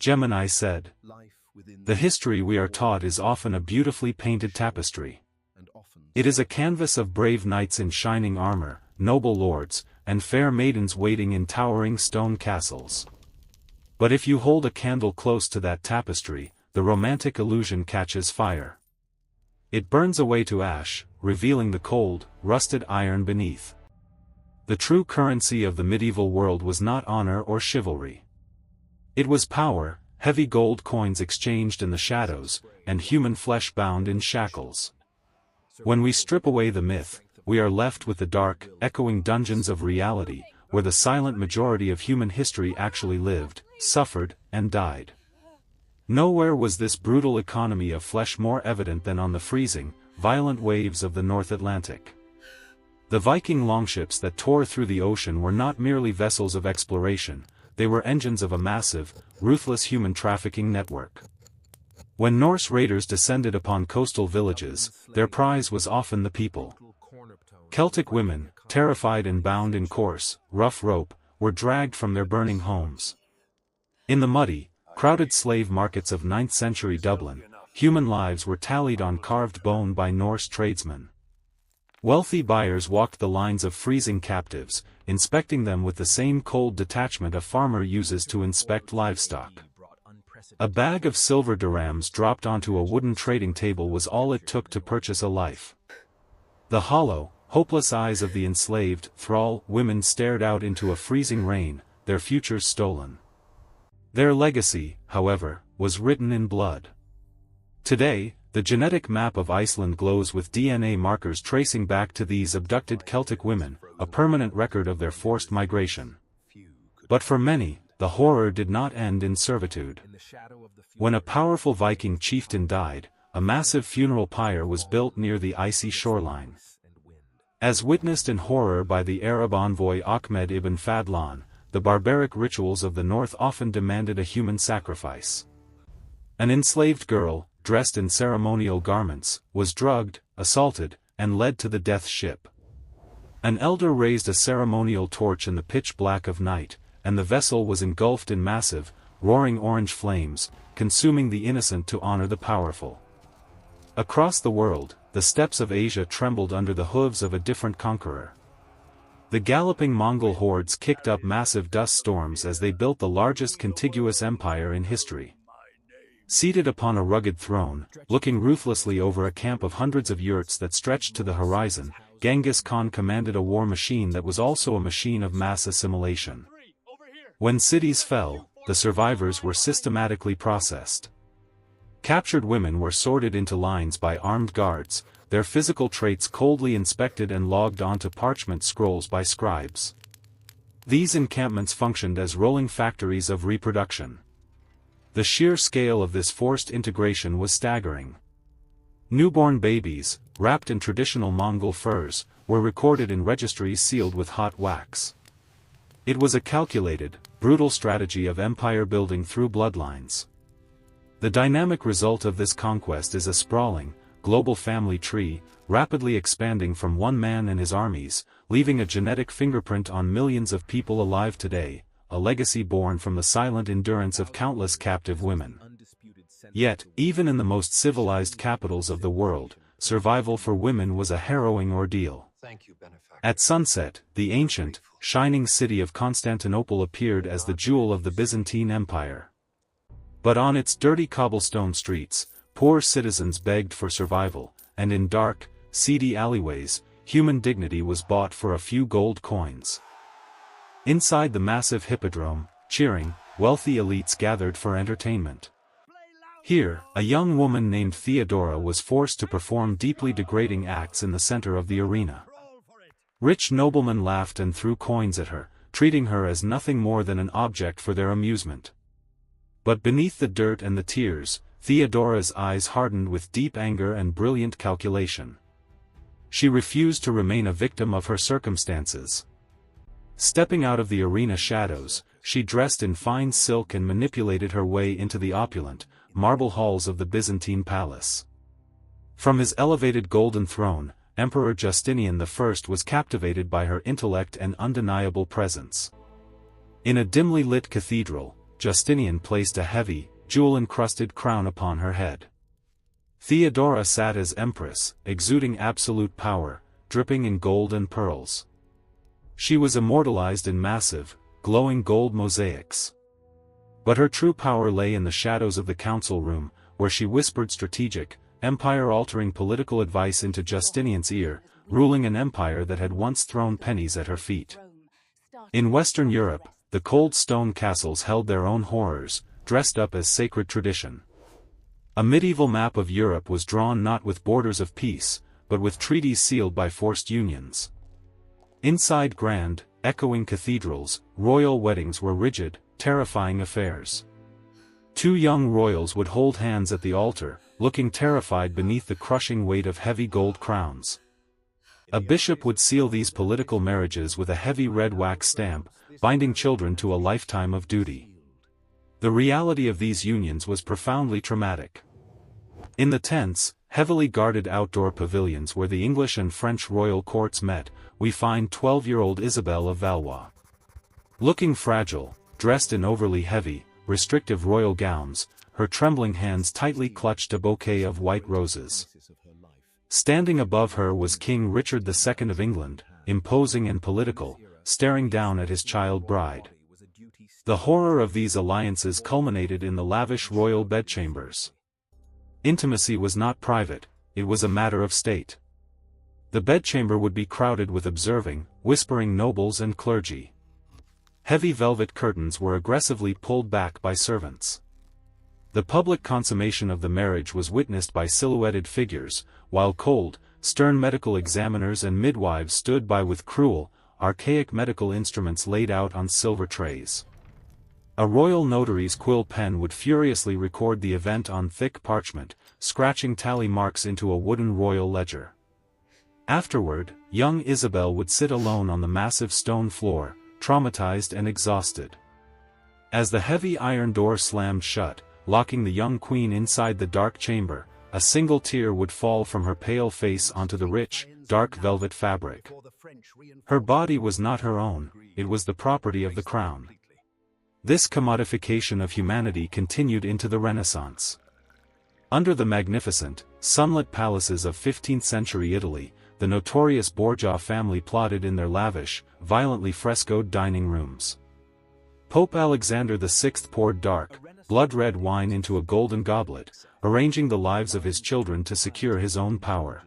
Gemini said. The history we are taught is often a beautifully painted tapestry. It is a canvas of brave knights in shining armor, noble lords, and fair maidens waiting in towering stone castles. But if you hold a candle close to that tapestry, the romantic illusion catches fire. It burns away to ash, revealing the cold, rusted iron beneath. The true currency of the medieval world was not honor or chivalry. It was power, heavy gold coins exchanged in the shadows, and human flesh bound in shackles. When we strip away the myth, we are left with the dark, echoing dungeons of reality, where the silent majority of human history actually lived, suffered, and died. Nowhere was this brutal economy of flesh more evident than on the freezing, violent waves of the North Atlantic. The Viking longships that tore through the ocean were not merely vessels of exploration, they were engines of a massive, ruthless human trafficking network. When Norse raiders descended upon coastal villages, their prize was often the people. Celtic women, terrified and bound in coarse, rough rope, were dragged from their burning homes. In the muddy, crowded slave markets of 9th century Dublin, human lives were tallied on carved bone by Norse tradesmen. Wealthy buyers walked the lines of freezing captives, inspecting them with the same cold detachment a farmer uses to inspect livestock. A bag of silver dirhams dropped onto a wooden trading table was all it took to purchase a life. The hollow, hopeless eyes of the enslaved thrall women stared out into a freezing rain, their futures stolen. Their legacy, however, was written in blood. Today, the genetic map of Iceland glows with DNA markers tracing back to these abducted Celtic women, a permanent record of their forced migration. But for many, the horror did not end in servitude. When a powerful Viking chieftain died, a massive funeral pyre was built near the icy shoreline. As witnessed in horror by the Arab envoy Ahmed ibn Fadlan, the barbaric rituals of the north often demanded a human sacrifice. An enslaved girl, dressed in ceremonial garments, was drugged, assaulted, and led to the death ship. An elder raised a ceremonial torch in the pitch black of night, and the vessel was engulfed in massive, roaring orange flames, consuming the innocent to honor the powerful. Across the world, the steppes of Asia trembled under the hooves of a different conqueror. The galloping Mongol hordes kicked up massive dust storms as they built the largest contiguous empire in history. Seated upon a rugged throne, looking ruthlessly over a camp of hundreds of yurts that stretched to the horizon, Genghis Khan commanded a war machine that was also a machine of mass assimilation. When cities fell, the survivors were systematically processed. Captured women were sorted into lines by armed guards, their physical traits coldly inspected and logged onto parchment scrolls by scribes. These encampments functioned as rolling factories of reproduction. The sheer scale of this forced integration was staggering. Newborn babies, wrapped in traditional Mongol furs, were recorded in registries sealed with hot wax. It was a calculated, brutal strategy of empire building through bloodlines. The dynamic result of this conquest is a sprawling, global family tree, rapidly expanding from one man and his armies, leaving a genetic fingerprint on millions of people alive today, a legacy born from the silent endurance of countless captive women. Yet, even in the most civilized capitals of the world, survival for women was a harrowing ordeal. At sunset, the ancient, shining city of Constantinople appeared as the jewel of the Byzantine Empire. But on its dirty cobblestone streets, poor citizens begged for survival, and in dark, seedy alleyways, human dignity was bought for a few gold coins. Inside the massive hippodrome, cheering, wealthy elites gathered for entertainment. Here, a young woman named Theodora was forced to perform deeply degrading acts in the center of the arena. Rich noblemen laughed and threw coins at her, treating her as nothing more than an object for their amusement. But beneath the dirt and the tears, Theodora's eyes hardened with deep anger and brilliant calculation. She refused to remain a victim of her circumstances. Stepping out of the arena shadows, she dressed in fine silk and manipulated her way into the opulent, marble halls of the Byzantine palace. From his elevated golden throne, Emperor Justinian I was captivated by her intellect and undeniable presence. In a dimly lit cathedral, Justinian placed a heavy, jewel-encrusted crown upon her head. Theodora sat as empress, exuding absolute power, dripping in gold and pearls. She was immortalized in massive, glowing gold mosaics. But her true power lay in the shadows of the council room, where she whispered strategic, empire-altering political advice into Justinian's ear, ruling an empire that had once thrown pennies at her feet. In Western Europe, the cold stone castles held their own horrors, dressed up as sacred tradition. A medieval map of Europe was drawn not with borders of peace, but with treaties sealed by forced unions. Inside grand, echoing cathedrals, royal weddings were rigid, terrifying affairs. Two young royals would hold hands at the altar, looking terrified beneath the crushing weight of heavy gold crowns. A bishop would seal these political marriages with a heavy red wax stamp, binding children to a lifetime of duty. The reality of these unions was profoundly traumatic. In the tense, heavily guarded outdoor pavilions where the English and French royal courts met, we find 12-year-old Isabel of Valois. Looking fragile, dressed in overly heavy, restrictive royal gowns, her trembling hands tightly clutched a bouquet of white roses. Standing above her was King Richard II of England, imposing and political, staring down at his child bride. The horror of these alliances culminated in the lavish royal bedchambers. Intimacy was not private, it was a matter of state. The bedchamber would be crowded with observing, whispering nobles and clergy. Heavy velvet curtains were aggressively pulled back by servants. The public consummation of the marriage was witnessed by silhouetted figures, while cold, stern medical examiners and midwives stood by with cruel, archaic medical instruments laid out on silver trays. A royal notary's quill pen would furiously record the event on thick parchment, scratching tally marks into a wooden royal ledger. Afterward, young Isabel would sit alone on the massive stone floor, traumatized and exhausted. As the heavy iron door slammed shut, locking the young queen inside the dark chamber, a single tear would fall from her pale face onto the rich, dark velvet fabric. Her body was not her own, it was the property of the crown. This commodification of humanity continued into the Renaissance. Under the magnificent, sunlit palaces of 15th-century Italy, the notorious Borgia family plotted in their lavish, violently frescoed dining rooms. Pope Alexander VI poured dark, blood-red wine into a golden goblet, arranging the lives of his children to secure his own power.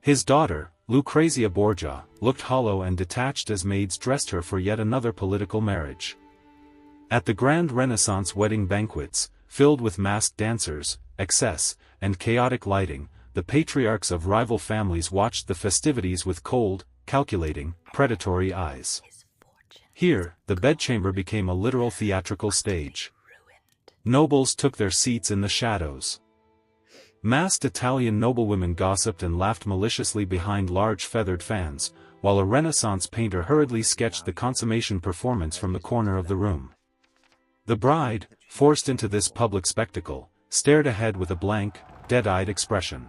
His daughter, Lucrezia Borgia, looked hollow and detached as maids dressed her for yet another political marriage. At the grand Renaissance wedding banquets, filled with masked dancers, excess, and chaotic lighting, the patriarchs of rival families watched the festivities with cold, calculating, predatory eyes. Here, the bedchamber became a literal theatrical stage. Nobles took their seats in the shadows. Masked Italian noblewomen gossiped and laughed maliciously behind large feathered fans, while a Renaissance painter hurriedly sketched the consummation performance from the corner of the room. The bride, forced into this public spectacle, stared ahead with a blank, dead-eyed expression.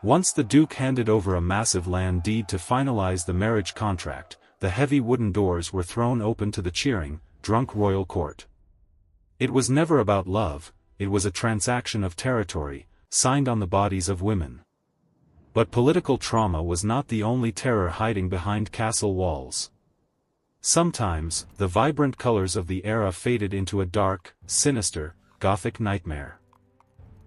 Once the Duke handed over a massive land deed to finalize the marriage contract, the heavy wooden doors were thrown open to the cheering, drunk royal court. It was never about love, it was a transaction of territory, signed on the bodies of women. But political trauma was not the only terror hiding behind castle walls. Sometimes, the vibrant colors of the era faded into a dark, sinister, Gothic nightmare.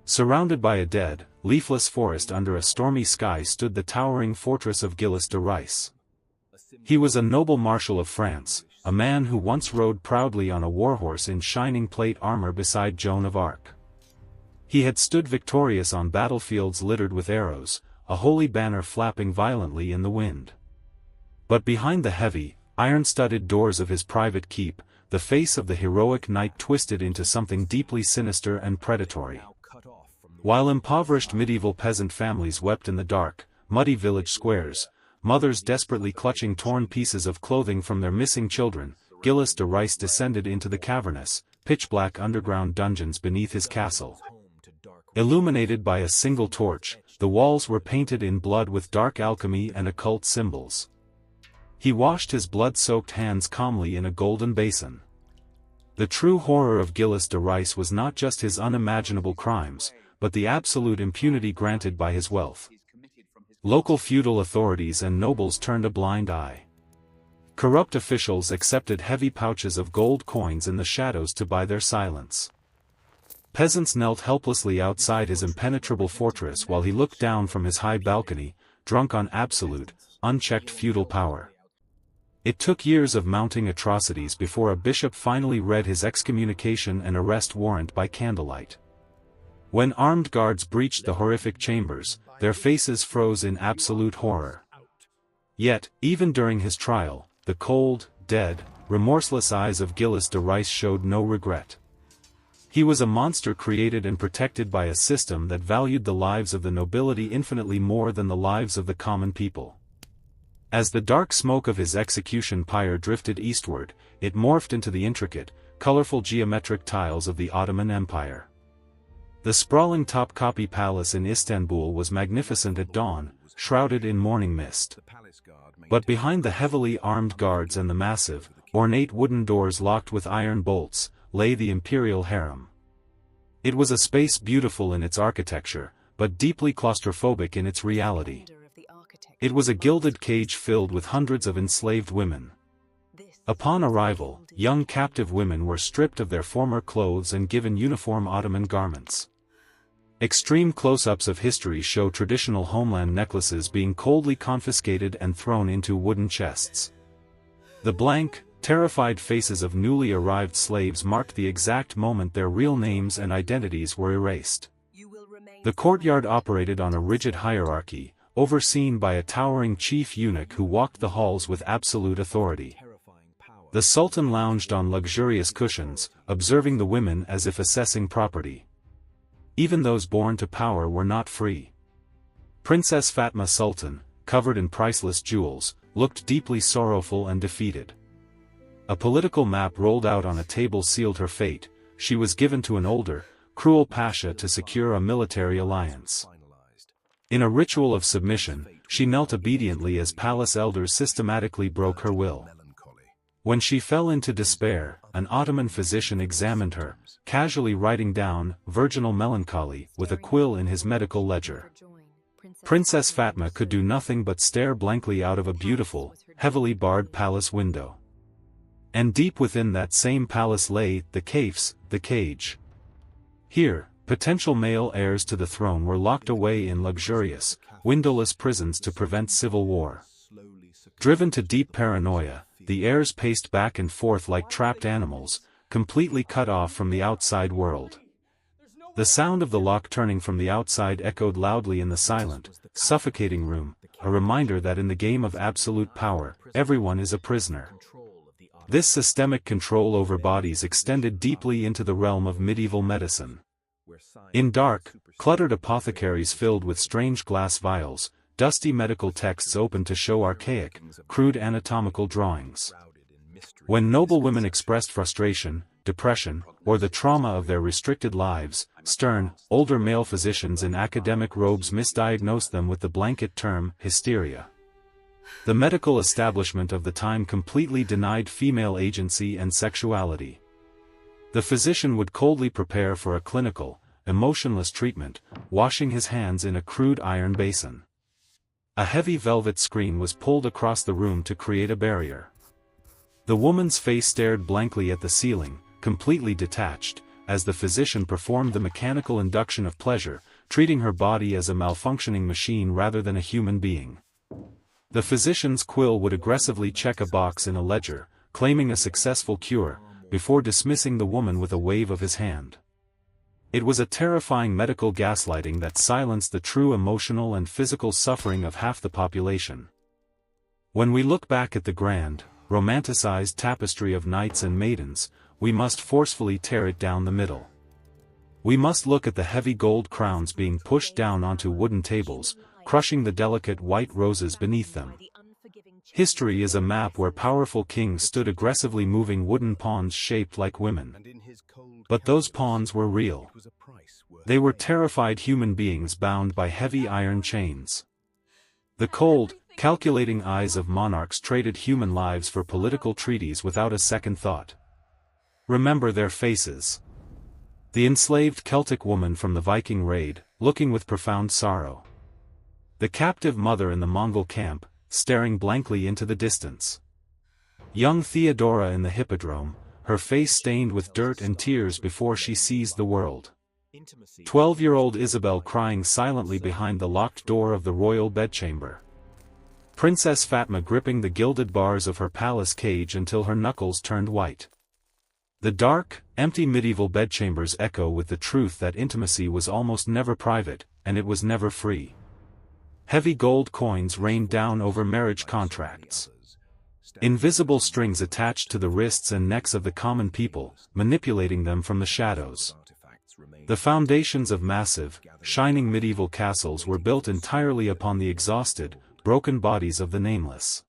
Surrounded by a dead, leafless forest under a stormy sky stood the towering fortress of Gilles de Rais. He was a noble marshal of France, a man who once rode proudly on a warhorse in shining plate armor beside Joan of Arc. He had stood victorious on battlefields littered with arrows, a holy banner flapping violently in the wind. But behind the heavy, iron-studded doors of his private keep, the face of the heroic knight twisted into something deeply sinister and predatory. While impoverished medieval peasant families wept in the dark, muddy village squares, mothers desperately clutching torn pieces of clothing from their missing children, Gilles de Rais descended into the cavernous, pitch-black underground dungeons beneath his castle. Illuminated by a single torch, the walls were painted in blood with dark alchemy and occult symbols. He washed his blood-soaked hands calmly in a golden basin. The true horror of Gilles de Rais was not just his unimaginable crimes, but the absolute impunity granted by his wealth. Local feudal authorities and nobles turned a blind eye. Corrupt officials accepted heavy pouches of gold coins in the shadows to buy their silence. Peasants knelt helplessly outside his impenetrable fortress while he looked down from his high balcony, drunk on absolute, unchecked feudal power. It took years of mounting atrocities before a bishop finally read his excommunication and arrest warrant by candlelight. When armed guards breached the horrific chambers, their faces froze in absolute horror. Yet, even during his trial, the cold, dead, remorseless eyes of Gilles de Rais showed no regret. He was a monster created and protected by a system that valued the lives of the nobility infinitely more than the lives of the common people. As the dark smoke of his execution pyre drifted eastward, it morphed into the intricate, colorful geometric tiles of the Ottoman Empire. The sprawling Topkapi Palace in Istanbul was magnificent at dawn, shrouded in morning mist. But behind the heavily armed guards and the massive, ornate wooden doors locked with iron bolts, lay the imperial harem. It was a space beautiful in its architecture, but deeply claustrophobic in its reality. It was a gilded cage filled with hundreds of enslaved women. Upon arrival, young captive women were stripped of their former clothes and given uniform Ottoman garments. Extreme close-ups of history show traditional homeland necklaces being coldly confiscated and thrown into wooden chests. The blank, terrified faces of newly arrived slaves marked the exact moment their real names and identities were erased. The courtyard operated on a rigid hierarchy, overseen by a towering chief eunuch who walked the halls with absolute authority. The Sultan lounged on luxurious cushions, observing the women as if assessing property. Even those born to power were not free. Princess Fatma Sultan, covered in priceless jewels, looked deeply sorrowful and defeated. A political map rolled out on a table sealed her fate. She was given to an older, cruel pasha to secure a military alliance. In a ritual of submission, she knelt obediently as palace elders systematically broke her will. When she fell into despair, an Ottoman physician examined her, casually writing down virginal melancholy with a quill in his medical ledger. Princess Fatma could do nothing but stare blankly out of a beautiful, heavily barred palace window. And deep within that same palace lay the cage. Here, potential male heirs to the throne were locked away in luxurious, windowless prisons to prevent civil war. Driven to deep paranoia, the heirs paced back and forth like trapped animals, completely cut off from the outside world. The sound of the lock turning from the outside echoed loudly in the silent, suffocating room, a reminder that in the game of absolute power, everyone is a prisoner. This systemic control over bodies extended deeply into the realm of medieval medicine. In dark, cluttered apothecaries filled with strange glass vials, dusty medical texts open to show archaic, crude anatomical drawings. When noble women expressed frustration, depression, or the trauma of their restricted lives, stern, older male physicians in academic robes misdiagnosed them with the blanket term, hysteria. The medical establishment of the time completely denied female agency and sexuality. The physician would coldly prepare for a clinical, emotionless treatment, washing his hands in a crude iron basin. A heavy velvet screen was pulled across the room to create a barrier. The woman's face stared blankly at the ceiling, completely detached, as the physician performed the mechanical induction of pleasure, treating her body as a malfunctioning machine rather than a human being. The physician's quill would aggressively check a box in a ledger, claiming a successful cure, before dismissing the woman with a wave of his hand. It was a terrifying medical gaslighting that silenced the true emotional and physical suffering of half the population. When we look back at the grand, romanticized tapestry of knights and maidens, we must forcefully tear it down the middle. We must look at the heavy gold crowns being pushed down onto wooden tables, crushing the delicate white roses beneath them. History is a map where powerful kings stood aggressively moving wooden pawns shaped like women. But those pawns were real. They were terrified human beings bound by heavy iron chains. The cold, calculating eyes of monarchs traded human lives for political treaties without a second thought. remember their faces. The enslaved Celtic woman from the Viking raid, looking with profound sorrow. The captive mother in the Mongol camp, staring blankly into the distance. Young Theodora in the hippodrome, her face stained with dirt and tears before she sees the world. 12-year-old Isabel crying silently behind the locked door of the royal bedchamber. Princess Fatma gripping the gilded bars of her palace cage until her knuckles turned white. The dark, empty medieval bedchambers echo with the truth that intimacy was almost never private, and it was never free. Heavy gold coins rained down over marriage contracts. Invisible strings attached to the wrists and necks of the common people, manipulating them from the shadows. The foundations of massive, shining medieval castles were built entirely upon the exhausted, broken bodies of the nameless.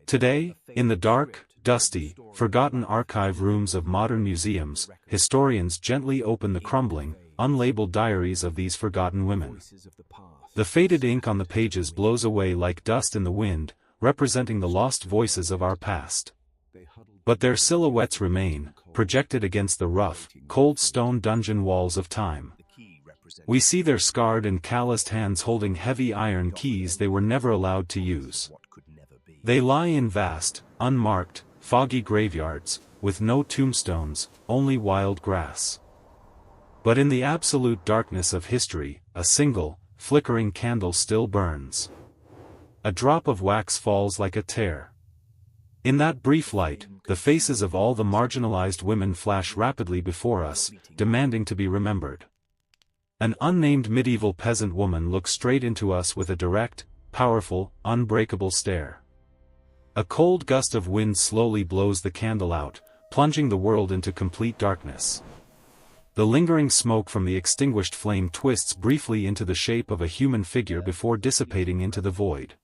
Today, in the dark, dusty, forgotten archive rooms of modern museums, historians gently open the crumbling, unlabeled diaries of these forgotten women. The faded ink on the pages blows away like dust in the wind, representing the lost voices of our past. But their silhouettes remain, projected against the rough, cold stone dungeon walls of time. We see their scarred and calloused hands holding heavy iron keys they were never allowed to use. They lie in vast, unmarked, foggy graveyards, with no tombstones, only wild grass. But in the absolute darkness of history, a single, flickering candle still burns. A drop of wax falls like a tear. In that brief light, the faces of all the marginalized women flash rapidly before us, demanding to be remembered. An unnamed medieval peasant woman looks straight into us with a direct, powerful, unbreakable stare. A cold gust of wind slowly blows the candle out, plunging the world into complete darkness. The lingering smoke from the extinguished flame twists briefly into the shape of a human figure before dissipating into the void.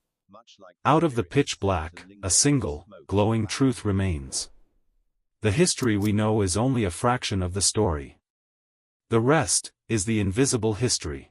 Out of the pitch black, a single, glowing truth remains. The history we know is only a fraction of the story. The rest is the invisible history.